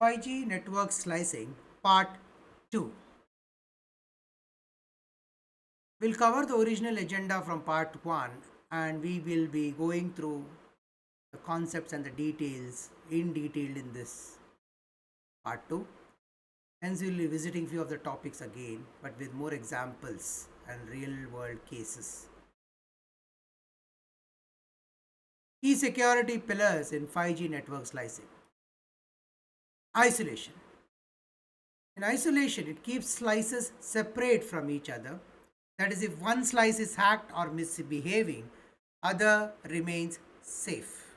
5G network slicing part 2. We'll cover the original agenda from part 1 and we will be going through the concepts and the details in detail in this part 2. Hence we'll be visiting few of the topics again but with more examples and real world cases. Key security pillars in 5G network slicing. Isolation. In isolation, it keeps slices separate from each other. That is, if one slice is hacked or misbehaving, other remains safe.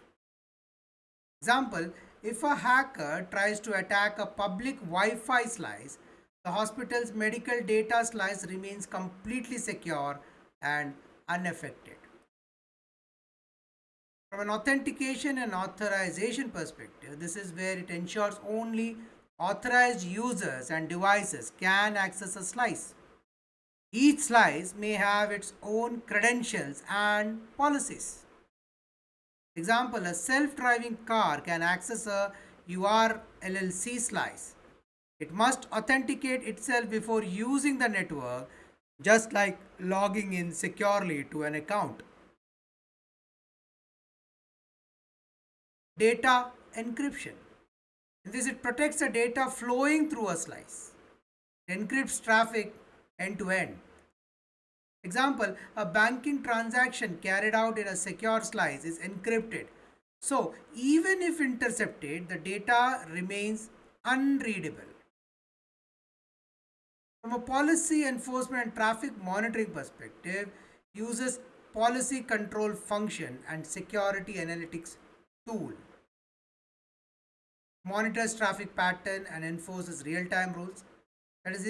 Example, if a hacker tries to attack a public Wi-Fi slice, the hospital's medical data slice remains completely secure and unaffected. From an authentication and authorization perspective, this is where it ensures only authorized users and devices can access a slice. Each slice may have its own credentials and policies. Example, a self-driving car can access a URLLC slice. It must authenticate itself before using the network, just like logging in securely to an account. Data encryption. In this, it protects the data flowing through a slice. It encrypts traffic end to end. Example, a banking transaction carried out in a secure slice is encrypted. So, even if intercepted, the data remains unreadable. From a policy enforcement and traffic monitoring perspective, uses policy control function and security analytics tool. Monitors traffic pattern and enforces real-time rules. That is,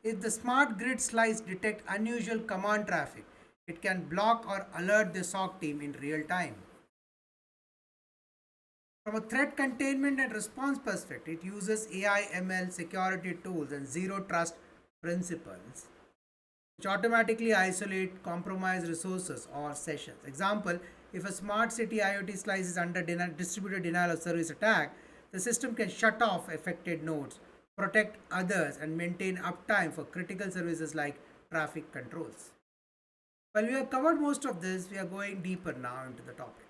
if the smart grid slice detect unusual command traffic, it can block or alert the SOC team in real time. From a threat containment and response perspective, it uses AI ML security tools and zero trust principles which automatically isolate compromised resources or sessions. Example, if a smart city IoT slice is under distributed denial of service attack, the system can shut off affected nodes, protect others, and maintain uptime for critical services like traffic controls. Well, we have covered most of this. We are going deeper now into the topic.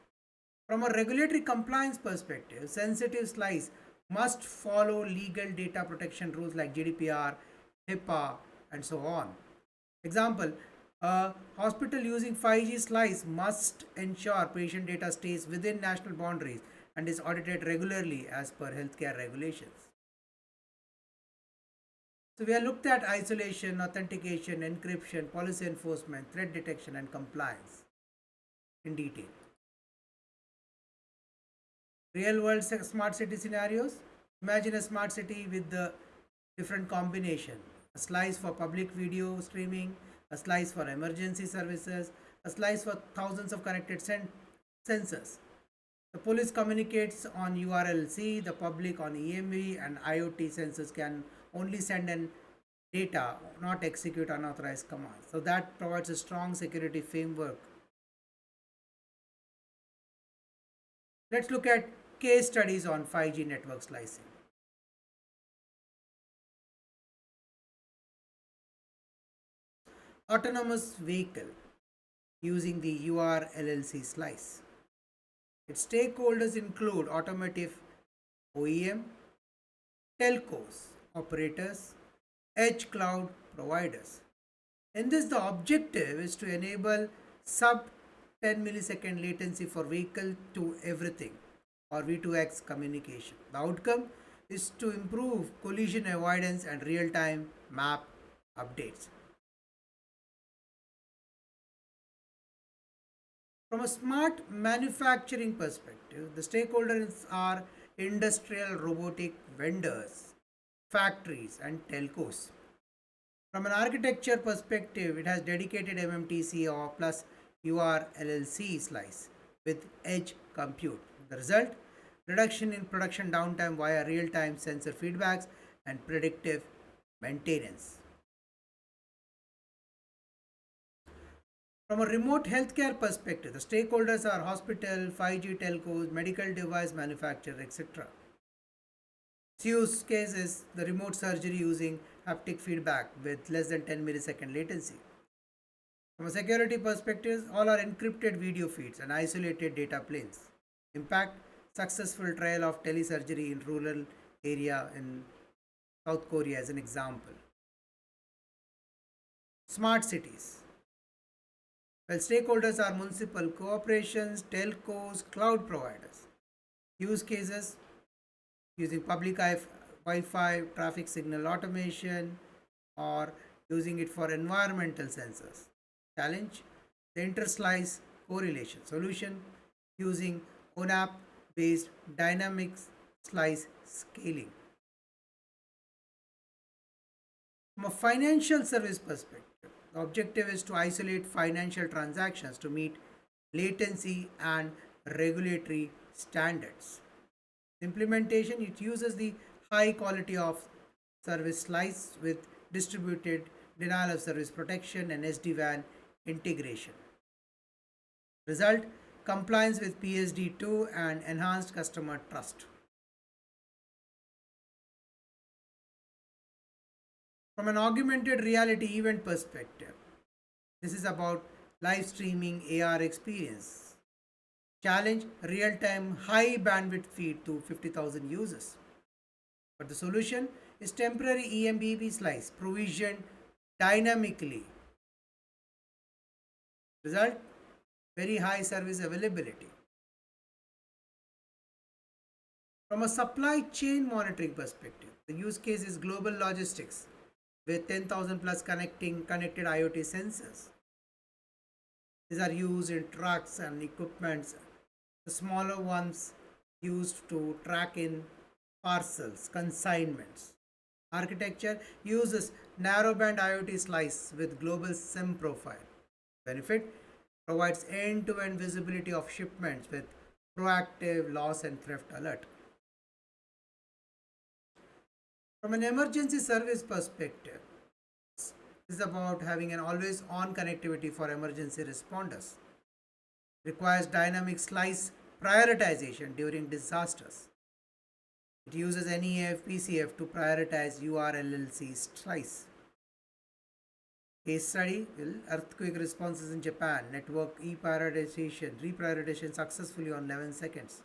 From a regulatory compliance perspective, sensitive slice must follow legal data protection rules like GDPR, HIPAA, and so on. Example, a hospital using 5G slice must ensure patient data stays within national boundaries and is audited regularly as per healthcare regulations. So we have looked at isolation, authentication, encryption, policy enforcement, threat detection, and compliance in detail. Real world smart city scenarios. Imagine a smart city with the different combination. A slice for public video streaming, a slice for emergency services, a slice for thousands of connected sensors. The police communicates on URLC, the public on EMV, and IoT sensors can only send in data, not execute unauthorized commands. So that provides a strong security framework. Let's look at case studies on 5G network slicing. Autonomous vehicle using the URLLC slice. Its stakeholders include automotive OEM, telcos, operators, edge cloud providers. In this, the objective is to enable sub 10 millisecond latency for vehicle to everything or V2X communication. The outcome is to improve collision avoidance and real time map updates. From a smart manufacturing perspective, the stakeholders are industrial robotic vendors, factories, and telcos. From an architecture perspective, it has dedicated MMTC or plus URLLC slice with edge compute. The result? Reduction in production downtime via real-time sensor feedbacks and predictive maintenance. From a remote healthcare perspective, the stakeholders are hospital, 5G telcos, medical device manufacturer, etc. Use case is the remote surgery using haptic feedback with less than 10 millisecond latency. From a security perspective, all are encrypted video feeds and isolated data planes. Impact successful trial of telesurgery in rural area in South Korea as an example. Smart cities. Well, stakeholders are municipal corporations, telcos, cloud providers. Use cases using public Wi-Fi, traffic signal automation, or using it for environmental sensors. Challenge the interslice correlation. Solution using ONAP based dynamic slice scaling. From a financial service perspective, the objective is to isolate financial transactions to meet latency and regulatory standards. Implementation, it uses the high quality of service slice with distributed denial of service protection and SD-WAN integration. Result, compliance with PSD2 and enhanced customer trust. From an augmented reality event perspective, this is about live streaming AR experience. Challenge real time high bandwidth feed to 50,000 users. But the solution is temporary EMBB slice provisioned dynamically. Result, very high service availability. From a supply chain monitoring perspective, the use case is global logistics with 10,000 plus connected IoT sensors. These are used in trucks and equipments. The smaller ones used to track in parcels, consignments. Architecture uses narrowband IoT slice with global SIM profile. Benefit provides end-to-end visibility of shipments with proactive loss and theft alert. From an emergency service perspective, this is about having an always on connectivity for emergency responders. Requires dynamic slice prioritization during disasters. It uses NEF PCF to prioritize URLLC slice. Case study will earthquake responses in Japan, network reprioritization successfully on 11 seconds.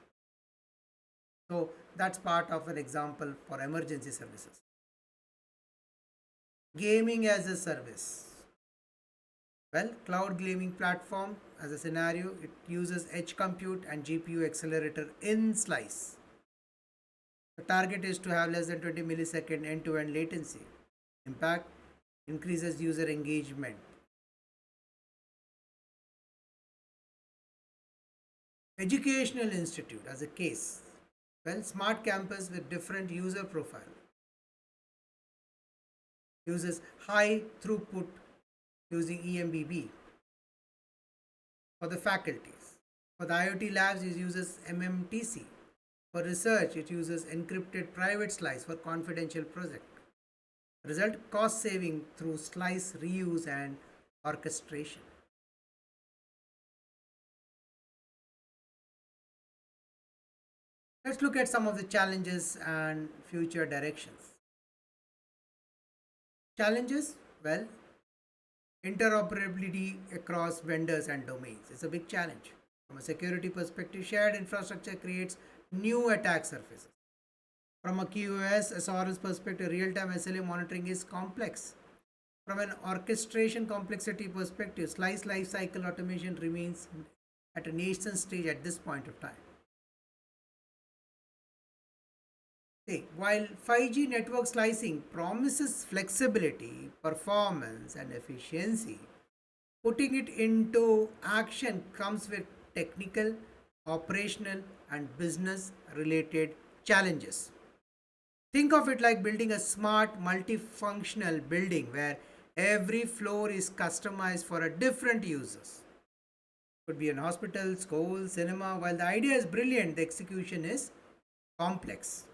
So that's part of an example for emergency services. Gaming as a service. Well, cloud gaming platform as a scenario, it uses edge compute and GPU accelerator in slice. The target is to have less than 20 millisecond end-to-end latency. Impact increases user engagement. Educational institute as a case. Well, smart campus with different user profile. Uses high throughput using EMBB. For the faculties. For the IoT labs, it uses MMTC. For research, it uses encrypted private slice for confidential project. Result, cost saving through slice reuse and orchestration. Let's look at some of the challenges and future directions. Challenges, well, interoperability across vendors and domains. It's a big challenge. From a security perspective, shared infrastructure creates new attack surfaces. From a QoS SRS perspective, real-time SLA monitoring is complex. From an orchestration complexity perspective, slice lifecycle automation remains at a nascent stage at this point of time. Okay, while 5G network slicing promises flexibility, performance, and efficiency, putting it into action comes with technical, operational, and business related challenges. Think of it like building a smart, multifunctional building where every floor is customized for a different users. Could be an hospital, school, cinema. While the idea is brilliant, the execution is complex.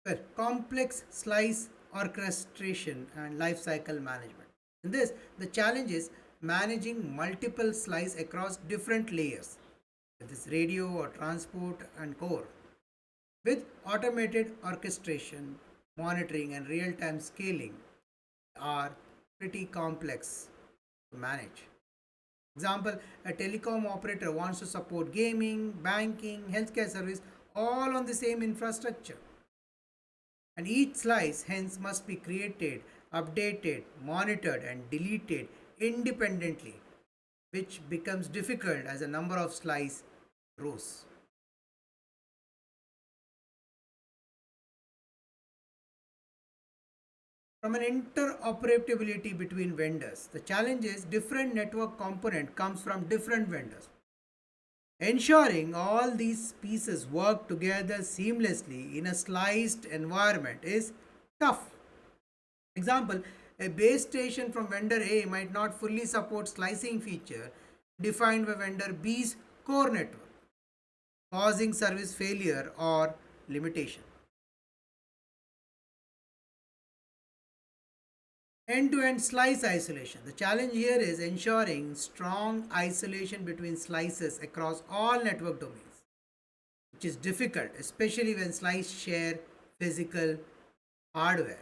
Well, complex slice orchestration and lifecycle management. In this, the challenge is managing multiple slices across different layers, this radio or transport and core, with automated orchestration, monitoring, and real time scaling are pretty complex to manage. Example, a telecom operator wants to support gaming, banking, healthcare service all on the same infrastructure. And each slice hence must be created, updated, monitored, and deleted independently, which becomes difficult as the number of slices grows. From an interoperability between vendors, the challenge is different network component comes from different vendors. Ensuring all these pieces work together seamlessly in a sliced environment is tough. Example, a base station from vendor A might not fully support slicing feature defined by vendor B's core network, causing service failure or limitation. End-to-end slice isolation. The challenge here is ensuring strong isolation between slices across all network domains, which is difficult, especially when slices share physical hardware.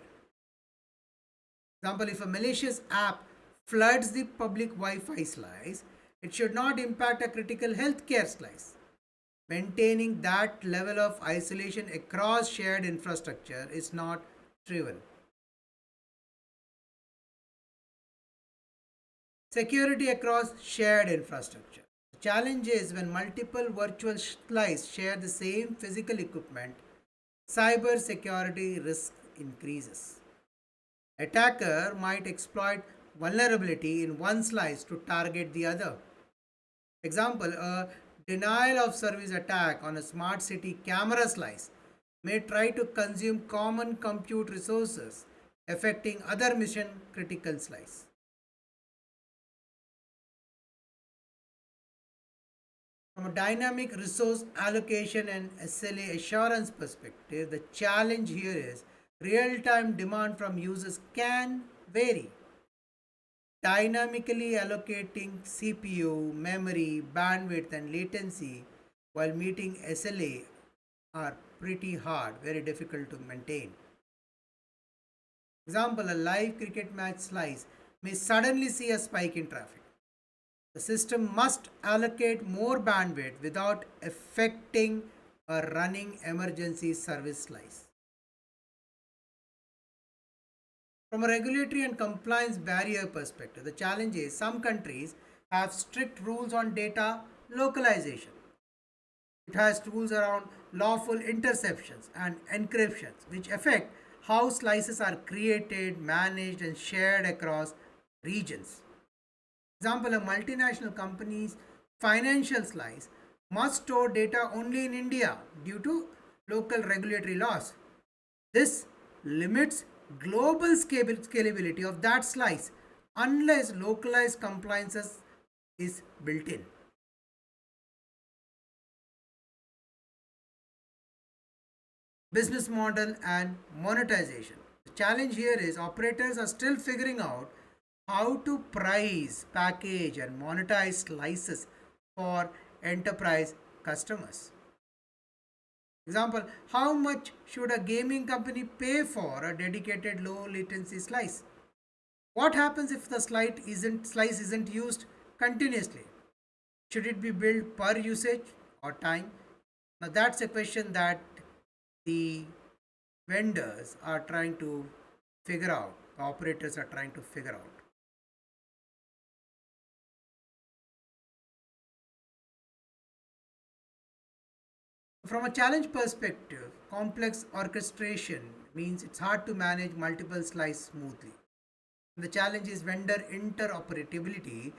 Example, if a malicious app floods the public Wi-Fi slice, it should not impact a critical healthcare slice. Maintaining that level of isolation across shared infrastructure is not trivial. Security across shared infrastructure. The challenge is when multiple virtual slices share the same physical equipment, cyber security risk increases. Attacker might exploit vulnerability in one slice to target the other. Example, a denial of service attack on a smart city camera slice may try to consume common compute resources, affecting other mission critical slice. From a dynamic resource allocation and SLA assurance perspective, the challenge here is real time demand from users can vary. Dynamically allocating CPU, memory, bandwidth, and latency while meeting SLA are pretty hard, very difficult to maintain. Example, a live cricket match slice may suddenly see a spike in traffic. The system must allocate more bandwidth without affecting a running emergency service slice. From a regulatory and compliance barrier perspective, the challenge is some countries have strict rules on data localization. It has rules around lawful interceptions and encryptions, which affect how slices are created, managed, and shared across regions. Example, a multinational company's financial slice must store data only in India due to local regulatory laws. This limits global scalability of that slice unless localized compliances is built in. Business model and monetization. The challenge here is operators are still figuring out how to price, package, and monetize slices for enterprise customers. Example, how much should a gaming company pay for a dedicated low latency slice? What happens if the slice isn't used continuously? Should it be billed per usage or time? Now that's a question that the vendors are trying to figure out, the operators are trying to figure out. From a challenge perspective, complex orchestration means it's hard to manage multiple slices smoothly. The challenge is vendor interoperability.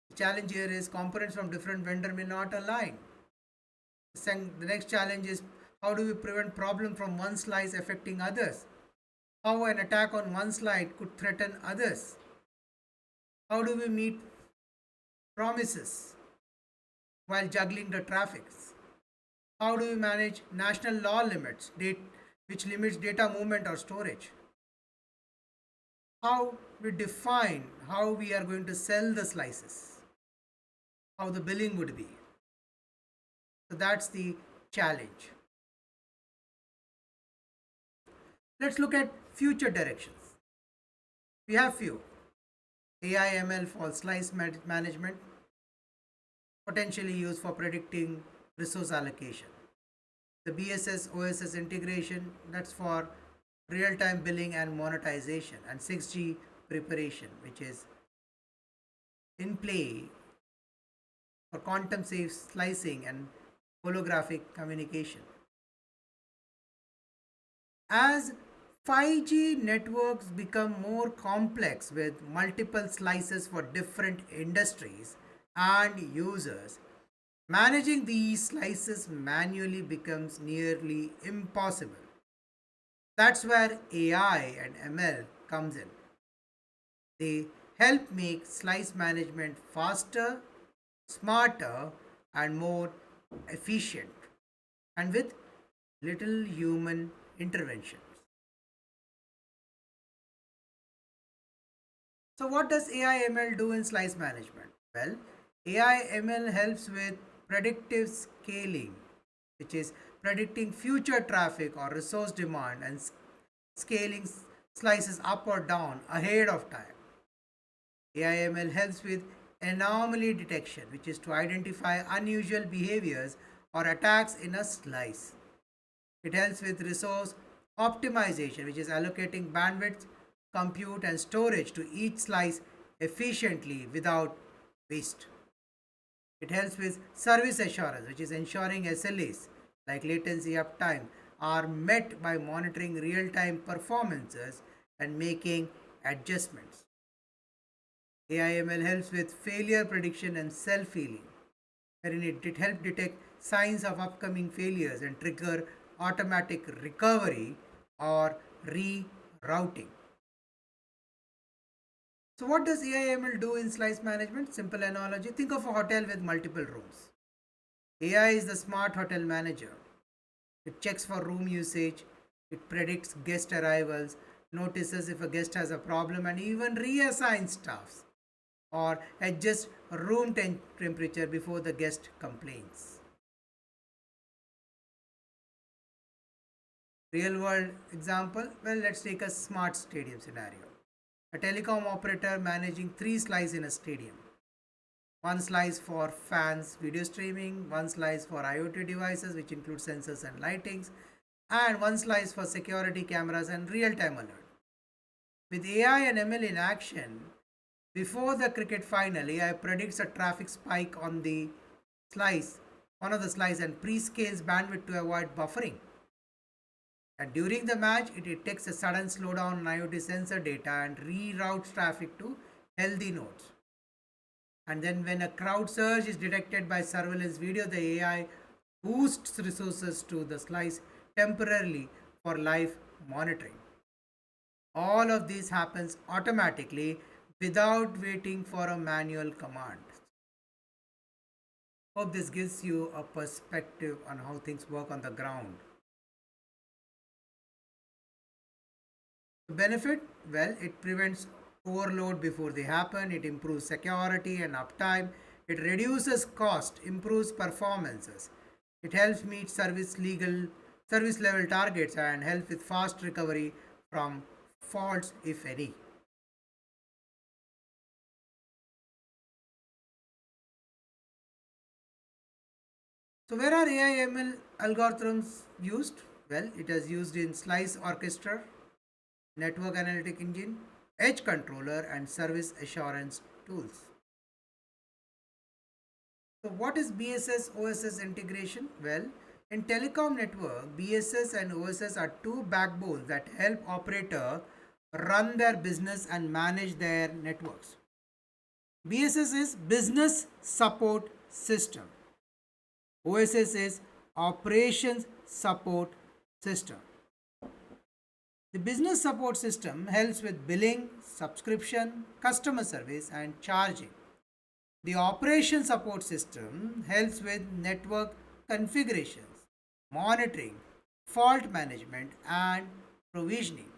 The challenge here is components from different vendor may not align. The next challenge is how do we prevent problem from one slice affecting others? How an attack on one slide could threaten others? How do we meet promises while juggling the traffics? How do we manage national law limits, which limits data movement or storage? how we define how we are going to sell the slices, how the billing would be. So that's the challenge. Let's look at future directions. We have few: AI/ML for slice management, potentially used for predicting resource allocation. The BSS OSS integration, that's for real time billing and monetization, and 6G preparation, which is in play for quantum safe slicing and holographic communication. As 5G networks become more complex with multiple slices for different industries and users, managing these slices manually becomes nearly impossible. That's where AI and ML comes in. They help make slice management faster, smarter, and more efficient, and with little human interventions. So, what does AI ML do in slice management? Well, AI ML helps with predictive scaling, which is predicting future traffic or resource demand and scaling slices up or down ahead of time. AI/ML helps with anomaly detection, which is to identify unusual behaviors or attacks in a slice. It helps with resource optimization, which is allocating bandwidth, compute, and storage to each slice efficiently without waste. It helps with service assurance, which is ensuring SLAs like latency uptime are met by monitoring real time performances and making adjustments. AIML helps with failure prediction and self healing, wherein it helps detect signs of upcoming failures and trigger automatic recovery or rerouting. So, what does AIML do in slice management? Simple analogy: think of a hotel with multiple rooms. AI is the smart hotel manager. It checks for room usage, it predicts guest arrivals, notices if a guest has a problem, and even reassigns staffs or adjusts room temperature before the guest complains. Real world example, well, let's take a smart stadium scenario. A telecom operator managing three slices in a stadium: one slice for fans video streaming, one slice for IoT devices, which include sensors and lightings, and one slice for security cameras and real time alert. With AI and ML in action, before the cricket final, AI predicts a traffic spike on the slice, one of the slice, and pre-scales bandwidth to avoid buffering. And during the match, it detects a sudden slowdown in IoT sensor data and reroutes traffic to healthy nodes. And then, when a crowd surge is detected by surveillance video, the AI boosts resources to the slice temporarily for live monitoring. All of this happens automatically without waiting for a manual command. Hope this gives you a perspective on how things work on the ground. The benefit? Well, it prevents overload before they happen, it improves security and uptime, it reduces cost, improves performances, it helps meet service level targets and helps with fast recovery from faults if any. So where are AI ML algorithms used? Well, it is used in slice orchestra, network analytic engine, edge controller, and service assurance tools. So what is BSS OSS integration? Well, in telecom network, BSS and OSS are two backbones that help operator run their business and manage their networks. BSS is business support system. OSS is operations support system. The business support system helps with billing, subscription, customer service, and charging. The operation support system helps with network configurations, monitoring, fault management, and provisioning.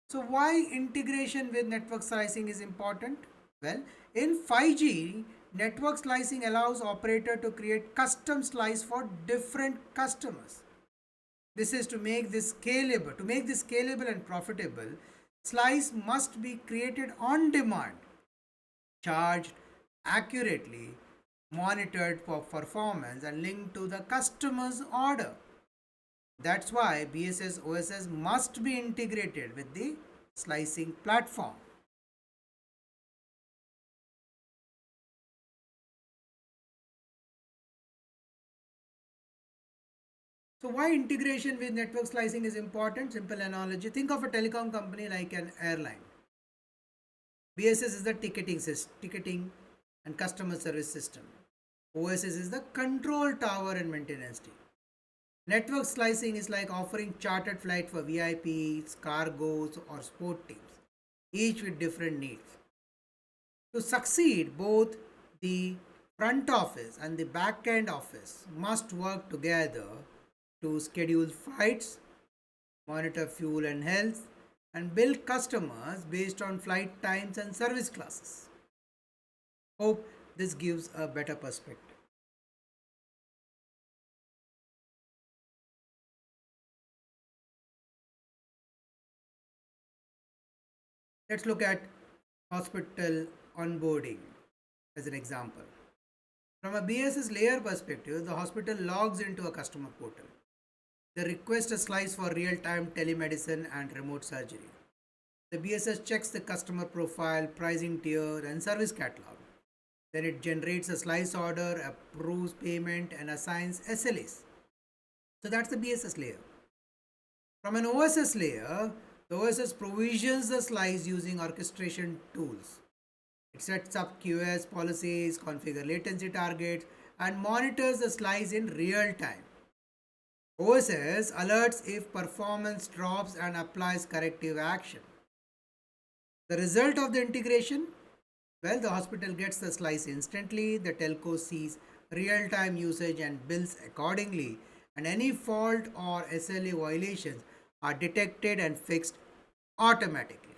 So why integration with network slicing is important? Well, in 5G, network slicing allows operator to create custom slice for different customers. This is to make this scalable. To make this scalable and profitable, slice must be created on demand, charged accurately, monitored for performance and linked to the customer's order. That's why BSS OSS must be integrated with the slicing platform. So why integration with network slicing is important? Simple analogy. Think of a telecom company like an airline. BSS is the ticketing and customer service system. OSS is the control tower and maintenance team. Network slicing is like offering chartered flight for VIPs, cargos, or sport teams, each with different needs. To succeed, both the front office and the back end office must work together to schedule flights, monitor fuel and health, and bill customers based on flight times and service classes. Hope this gives a better perspective. Let's look at hospital onboarding as an example. From a BSS layer perspective, the hospital logs into a customer portal. They request a slice for real time telemedicine and remote surgery. The BSS checks the customer profile, pricing tier, and service catalog. Then it generates a slice order, approves payment, and assigns SLAs. So that's the BSS layer. From an OSS layer, the OSS provisions the slice using orchestration tools. It sets up QoS policies, configures latency targets, and monitors the slice in real time. OSS alerts if performance drops and applies corrective action. The result of the integration? Well, the hospital gets the slice instantly, the telco sees real time usage and bills accordingly, and any fault or SLA violations are detected and fixed automatically.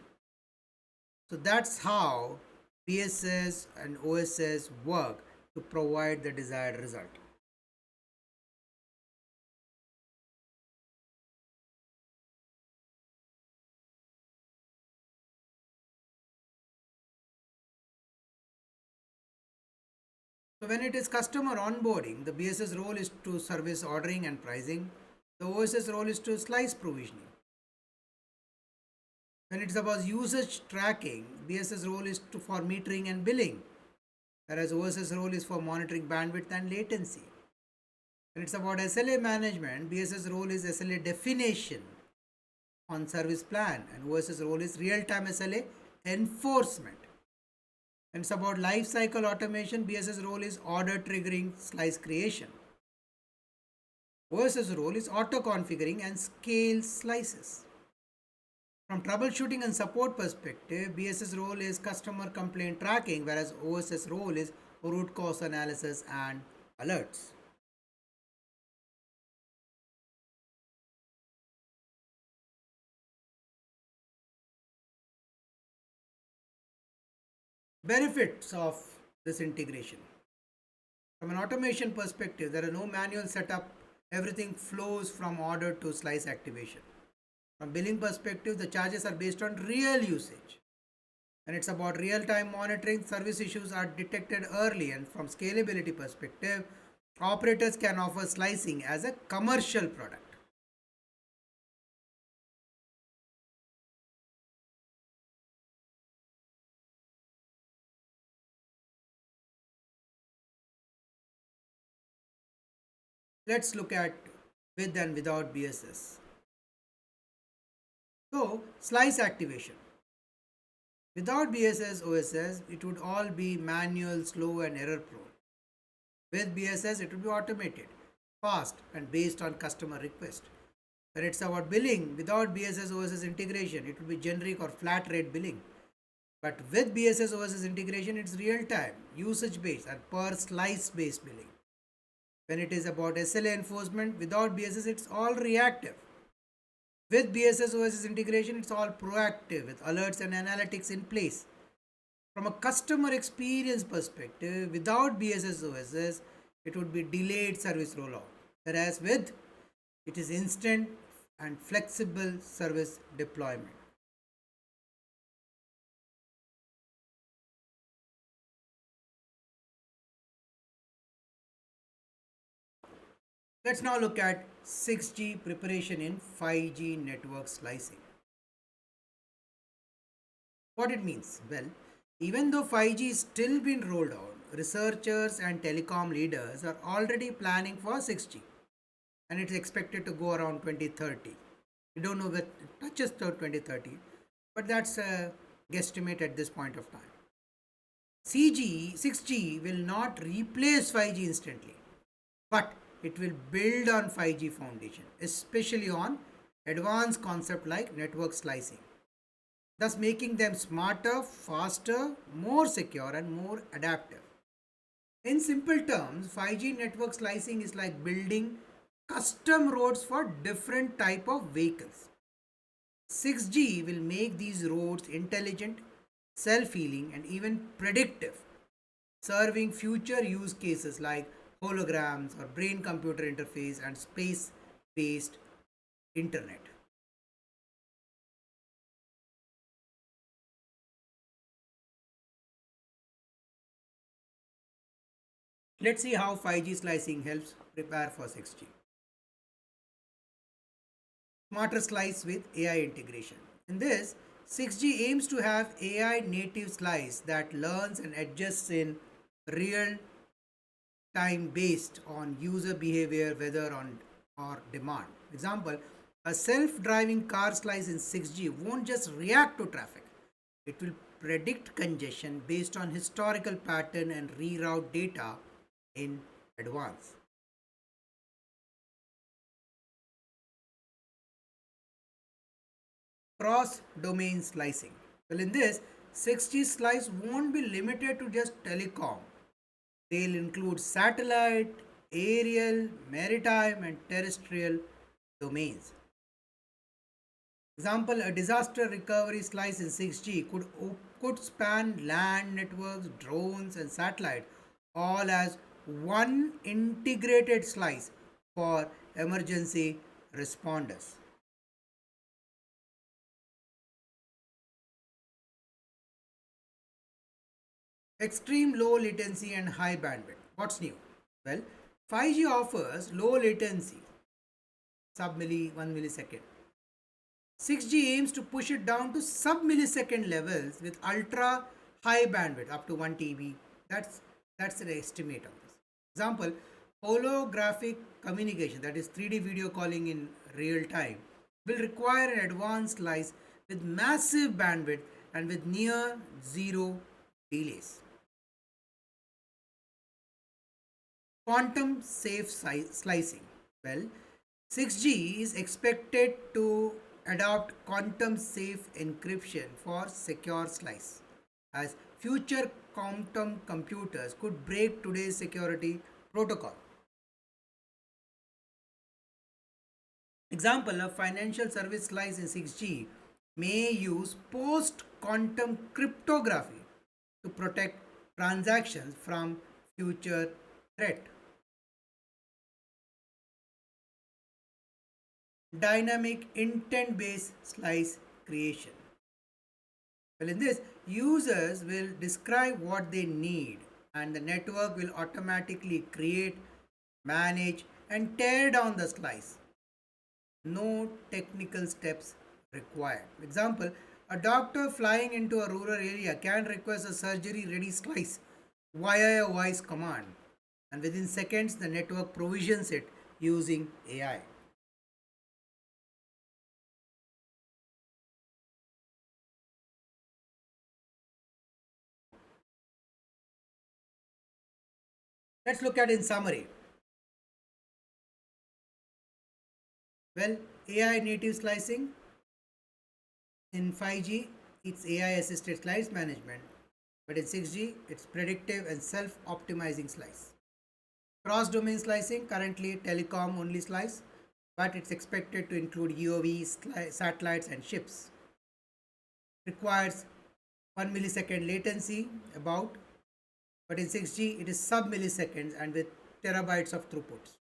So that's how BSS and OSS work to provide the desired result. So when it is customer onboarding, the BSS role is to service ordering and pricing. The OSS role is to slice provisioning. When it's about usage tracking, BSS role is for metering and billing, whereas OSS role is for monitoring bandwidth and latency. When it's about SLA management, BSS role is SLA definition on service plan, and OSS role is real-time SLA enforcement. And it's about life cycle automation. BSS role is order triggering slice creation. OSS role is auto configuring and scale slices. From troubleshooting and support perspective, BSS role is customer complaint tracking, whereas OSS role is root cause analysis and alerts. Benefits of this integration. From an automation perspective, there are no manual setup. Everything flows from order to slice activation. From billing perspective, the charges are based on real usage. And it's about real-time monitoring. Service issues are detected early, and from scalability perspective, operators can offer slicing as a commercial product. Let's look at with and without BSS. So, slice activation. Without BSS OSS, it would all be manual, slow, and error prone. With BSS, it would be automated, fast, and based on customer request. When it's about billing, without BSS OSS integration, it would be generic or flat rate billing. But with BSS OSS integration, it's real time, usage based, and per slice based billing. When it is about SLA enforcement, without BSS, it's all reactive. With BSS OS's integration, it's all proactive with alerts and analytics in place. From a customer experience perspective, without BSS OSS, it would be delayed service rollout. Whereas with it is instant and flexible service deployment. Let's now look at 6G preparation in 5G network slicing. What it means? Well, even though 5G is still being rolled out, researchers and telecom leaders are already planning for 6G and it's expected to go around 2030. We don't know that it touches to 2030, but that's a guesstimate at this point of time. 6G will not replace 5G instantly, but it will build on 5G foundation, especially on advanced concept like network slicing, thus making them smarter, faster, more secure and more adaptive. In simple terms, 5G network slicing is like building custom roads for different type of vehicles. 6G will make these roads intelligent, self-healing and even predictive, serving future use cases like holograms or brain computer interface and space based internet. Let's see how 5G slicing helps prepare for 6G. Smarter slice with AI integration. In this, 6G aims to have AI native slice that learns and adjusts in real time based on user behavior, whether on or demand. Example, a self-driving car slice in 6G won't just react to traffic. It will predict congestion based on historical pattern and reroute data in advance. Cross domain slicing. Well, in this, 6G slice won't be limited to just telecom. They'll include satellite, aerial, maritime, and terrestrial domains. Example, a disaster recovery slice in 6G could span land networks, drones, and satellite, all as one integrated slice for emergency responders. Extreme low latency and high bandwidth. What's new? Well, 5G offers low latency, sub milli, 1 millisecond. 6G aims to push it down to sub millisecond levels with ultra high bandwidth up to 1 TB. That's an estimate of this. Example, holographic communication, that is 3D video calling in real time, will require an advanced slice with massive bandwidth and with near zero delays. Quantum safe slicing. Well, 6G is expected to adopt quantum safe encryption for secure slice, as future quantum computers could break today's security protocol. Example, a financial service slice in 6G may use post quantum cryptography to protect transactions from future threat. Dynamic intent based slice creation. Well, in this, users will describe what they need and the network will automatically create, manage, and tear down the slice. No technical steps required. Example, a doctor flying into a rural area can request a surgery ready slice via a voice command, and within seconds, the network provisions it using AI. Let's look at in summary. Well, AI native slicing in 5G, it's AI assisted slice management, but in 6G, it's predictive and self optimizing slice. Cross domain slicing, currently telecom only slice, but it's expected to include UAV, satellites, and ships. Requires 1 millisecond latency, about, but in 6G it is sub milliseconds and with terabytes of throughputs.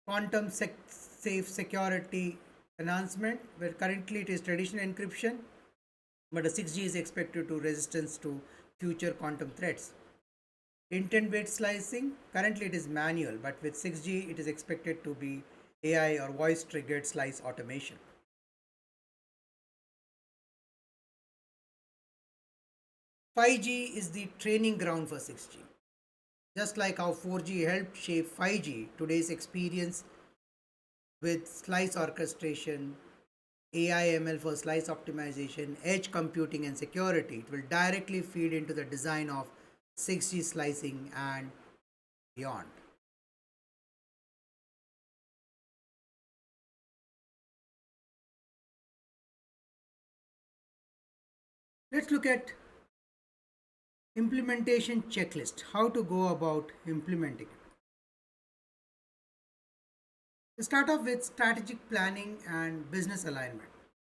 Quantum safe security enhancement, where currently it is traditional encryption, but the 6G is expected to resistance to future quantum threats. Intent based slicing, currently it is manual, but with 6G it is expected to be AI or voice triggered slice automation. 5G is the training ground for 6G. Just like how 4G helped shape 5G, today's experience with slice orchestration, AI ML for slice optimization, edge computing, and security, it will directly feed into the design of 6G slicing and beyond. Let's look at implementation checklist, how to go about implementing it. We start off with strategic planning and business alignment.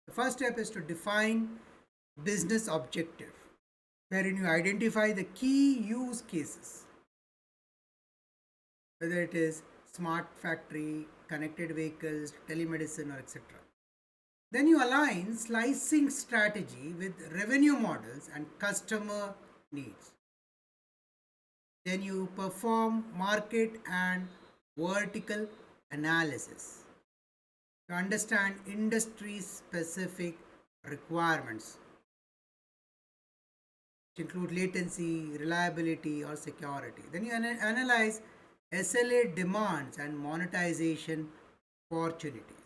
The first step is to define business objective, wherein you identify the key use cases, whether it is smart factory, connected vehicles, telemedicine, or etc. Then you align slicing strategy with revenue models and customer needs. Then you perform market and vertical analysis to understand industry specific requirements, which include latency, reliability, or security. Then you analyze SLA demands and monetization opportunities.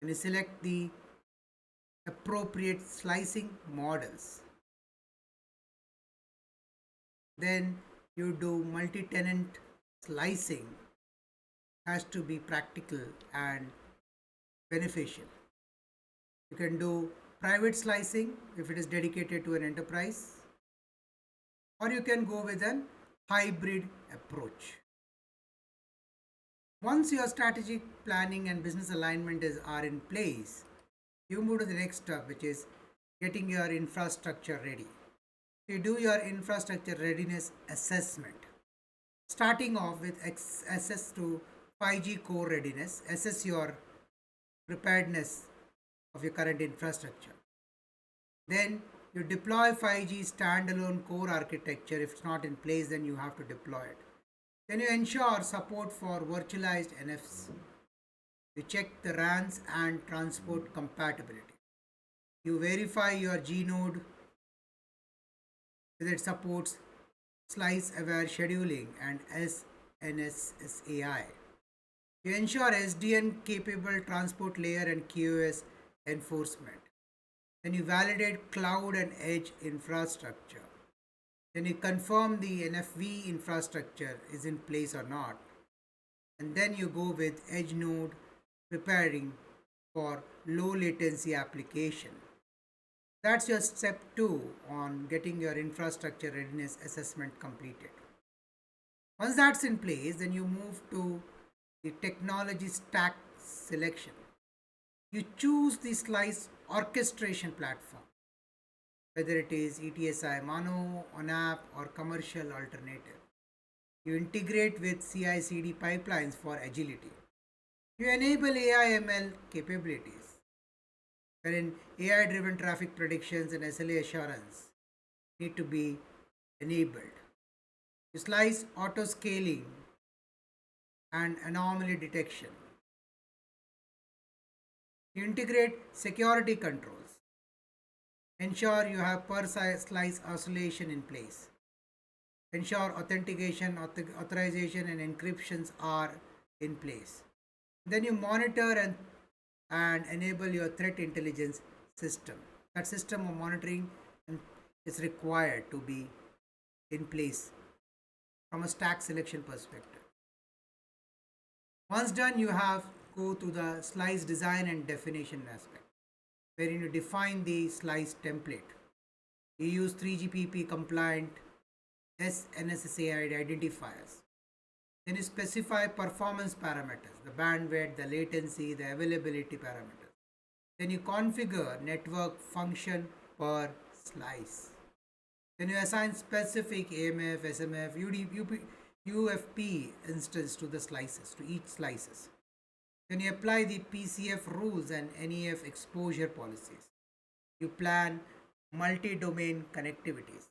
Then you select the appropriate slicing models. Then you do multi-tenant slicing, has to be practical and beneficial. You can do private slicing if it is dedicated to an enterprise, or you can go with an hybrid approach. Once your strategic planning and business alignment are in place, you move to the next step, which is getting your infrastructure ready. You do your infrastructure readiness assessment, starting off with access to 5G core readiness, assess your preparedness of your current infrastructure. Then you deploy 5G standalone core architecture. If it's not in place, then you have to deploy it. Then you ensure support for virtualized NFs. You check the RANs and transport compatibility. You verify your G node whether it supports slice aware scheduling and SNSSAI. You ensure SDN capable transport layer and QoS enforcement. Then you validate cloud and edge infrastructure. Then you confirm the NFV infrastructure is in place or not. And then you go with edge node preparing for low latency application. That's your step 2 on getting your infrastructure readiness assessment completed. Once that's in place, then you move to the technology stack selection. You choose the slice orchestration platform, whether it is ETSI Mono, ONAP, or commercial alternative. You integrate with CI CD pipelines for agility. You enable AI ML capabilities, wherein AI driven traffic predictions and SLA assurance need to be enabled. You slice auto scaling and anomaly detection. You integrate security controls. Ensure you have per slice isolation in place. Ensure authentication, authorization, and encryptions are in place. Then you monitor and enable your threat intelligence system. That system of monitoring is required to be in place from a stack selection perspective. Once done, you have go to the slice design and definition aspect, wherein you define the slice template. You use 3GPP compliant SNSSAI identifiers. Then you specify performance parameters, the bandwidth, the latency, the availability parameters. Then you configure network function per slice. Then you assign specific AMF, SMF, UFP instance to the slices, to each slices. Then you apply the PCF rules and NEF exposure policies. You plan multi-domain connectivities.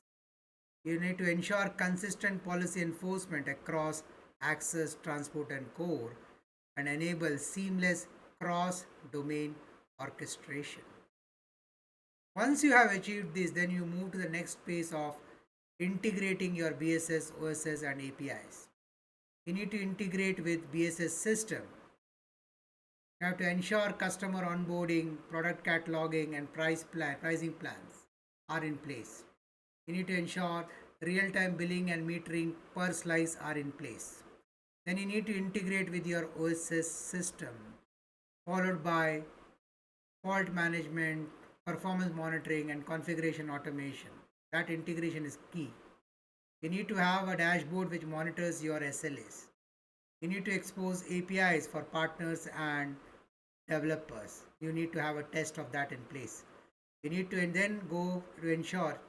You need to ensure consistent policy enforcement across access, transport, and core, and enable seamless cross-domain orchestration. Once you have achieved this, then you move to the next phase of integrating your BSS, OSS, and APIs. You need to integrate with BSS system. You have to ensure customer onboarding, product cataloging, and pricing plans are in place. You need to ensure real-time billing and metering per slice are in place. Then you need to integrate with your OSS system, followed by fault management, performance monitoring, and configuration automation. That integration is key. You need to have a dashboard which monitors your SLAs. You need to expose APIs for partners and developers. You need to have a test of that in place. You need to and then go to ensure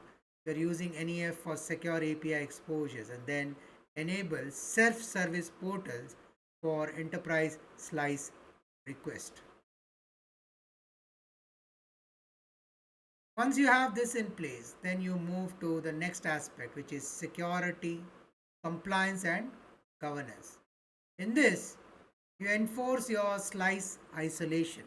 you're using NEF for secure API exposures, and then enable self-service portals for enterprise slice request. Once you have this in place, then you move to the next aspect, which is security, compliance, and governance. In this, you enforce your slice isolation.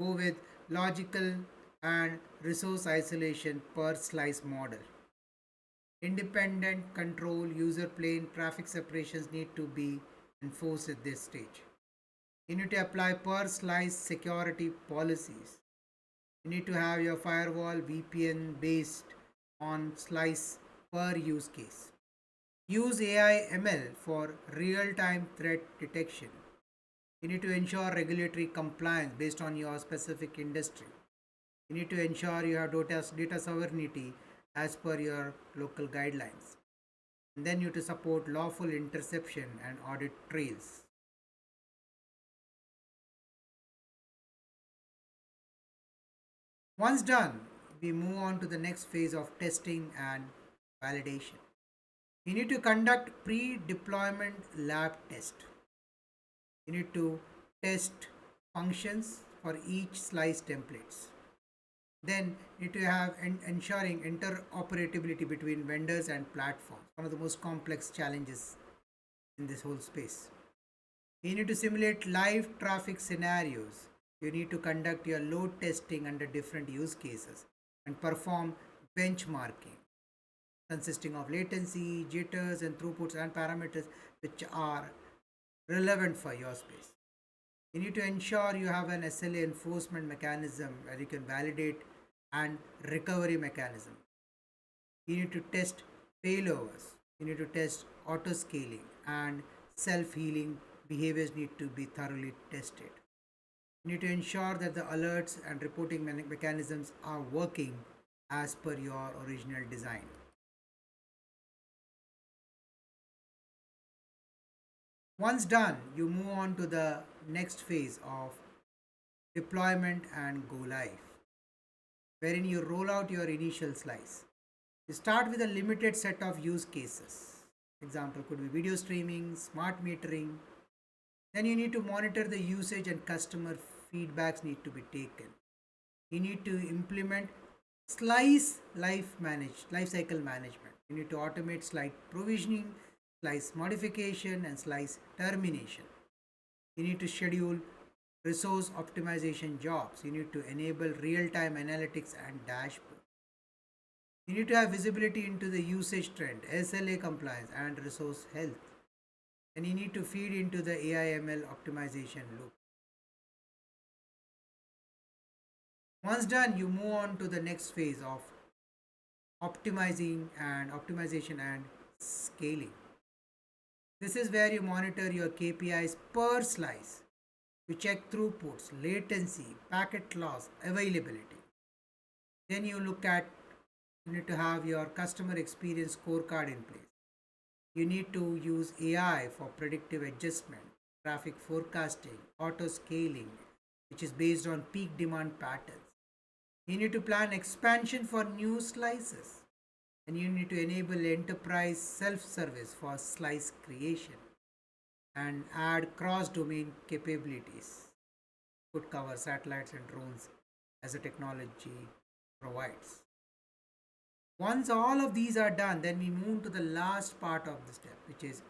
Go with logical and resource isolation per slice model. Independent control, user plane, traffic separations need to be enforced at this stage. You need to apply per slice security policies. You need to have your firewall VPN based on slice per use case. Use AI ML for real time threat detection. You need to ensure regulatory compliance based on your specific industry. You need to ensure you have data sovereignty as per your local guidelines. And then you need to support lawful interception and audit trails. Once done, we move on to the next phase of testing and validation. You need to conduct pre-deployment lab test. You need to test functions for each slice templates. Then you need to have ensuring interoperability between vendors and platforms, one of the most complex challenges in this whole space. You need to simulate live traffic scenarios. You need to conduct your load testing under different use cases and perform benchmarking consisting of latency, jitters, and throughputs and parameters which are relevant for your space. You need to ensure you have an SLA enforcement mechanism where you can validate and recovery mechanism. You need to test failovers. You need to test auto scaling, and self healing behaviors need to be thoroughly tested. You need to ensure that the alerts and reporting mechanisms are working as per your original design. Once done, you move on to the next phase of deployment and go live, wherein you roll out your initial slice. You start with a limited set of use cases. Example could be video streaming, smart metering. Then you need to monitor the usage and customer feedbacks need to be taken. You need to implement life cycle management. You need to automate slice provisioning, slice modification, and slice termination. You need to schedule resource optimization jobs. You need to enable real-time analytics and dashboard. You need to have visibility into the usage trend, SLA compliance, and resource health. And you need to feed into the AI/ML optimization loop. Once done, you move on to the next phase of optimization and scaling. This is where you monitor your KPIs per slice. You check throughputs, latency, packet loss, availability. Then you need to have your customer experience scorecard in place. You need to use AI for predictive adjustment, traffic forecasting, auto scaling, which is based on peak demand patterns. You need to plan expansion for new slices, and you need to enable enterprise self service for slice creation and add cross domain capabilities. Could cover satellites and drones as the technology provides. Once all of these are done, then we move to the last part of the step, which is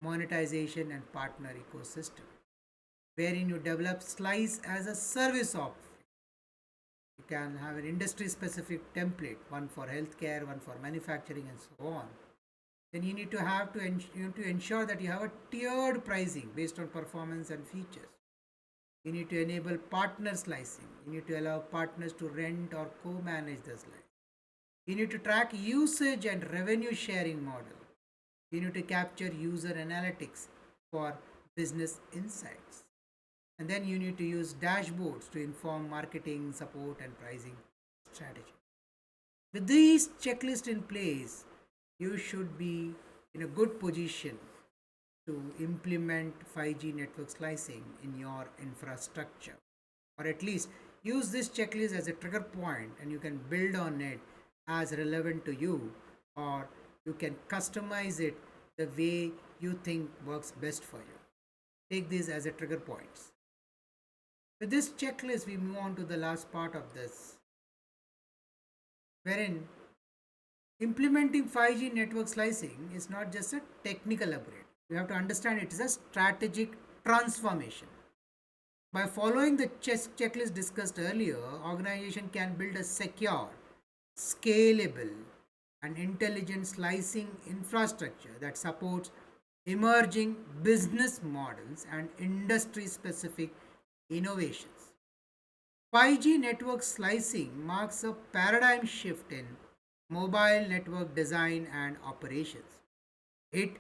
monetization and partner ecosystem, wherein you develop slice as a service offering. You can have an industry specific template, one for healthcare, one for manufacturing, and so on. Then you need to you need to ensure that you have a tiered pricing based on performance and features. You need to enable partner slicing. You need to allow partners to rent or co-manage the slice. You need to track usage and revenue sharing model. You need to capture user analytics for business insights. And then you need to use dashboards to inform marketing, support, and pricing strategy. With these checklists in place, you should be in a good position to implement 5G network slicing in your infrastructure, or at least use this checklist as a trigger point and you can build on it as relevant to you, or you can customize it the way you think works best for you. Take these as a trigger points. With this checklist, we move on to the last part of this, wherein implementing 5G network slicing is not just a technical upgrade. You have to understand it is a strategic transformation. By following the checklist discussed earlier, organization can build a secure, scalable, and intelligent slicing infrastructure that supports emerging business models and industry specific innovations. 5G network slicing marks a paradigm shift in mobile network design and operations. It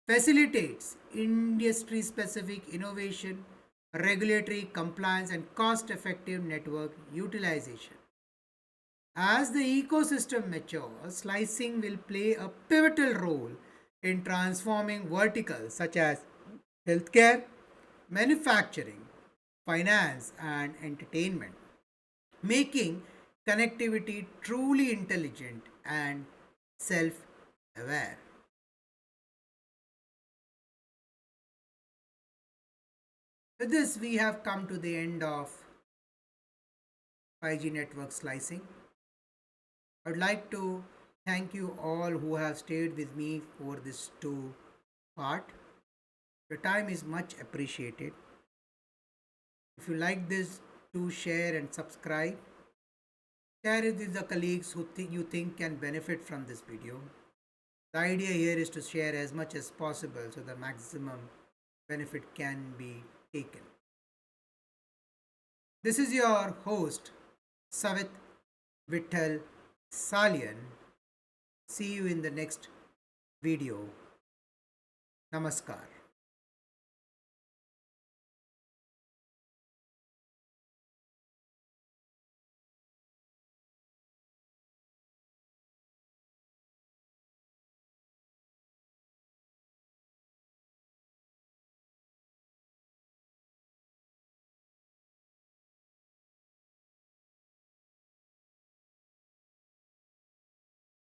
facilitates industry specific innovation, regulatory compliance, and cost effective network utilization. As the ecosystem matures, slicing will play a pivotal role in transforming verticals such as healthcare, manufacturing, finance, and entertainment, making connectivity truly intelligent and self aware. With this, we have come to the end of 5G network slicing. I would like to thank you all who have stayed with me for this two part. Your time is much appreciated. If you like this, do share and subscribe. Share it with the colleagues who you think can benefit from this video. The idea here is to share as much as possible so the maximum benefit can be taken. This is your host, Savit Vittal Salian. See you in the next video. Namaskar.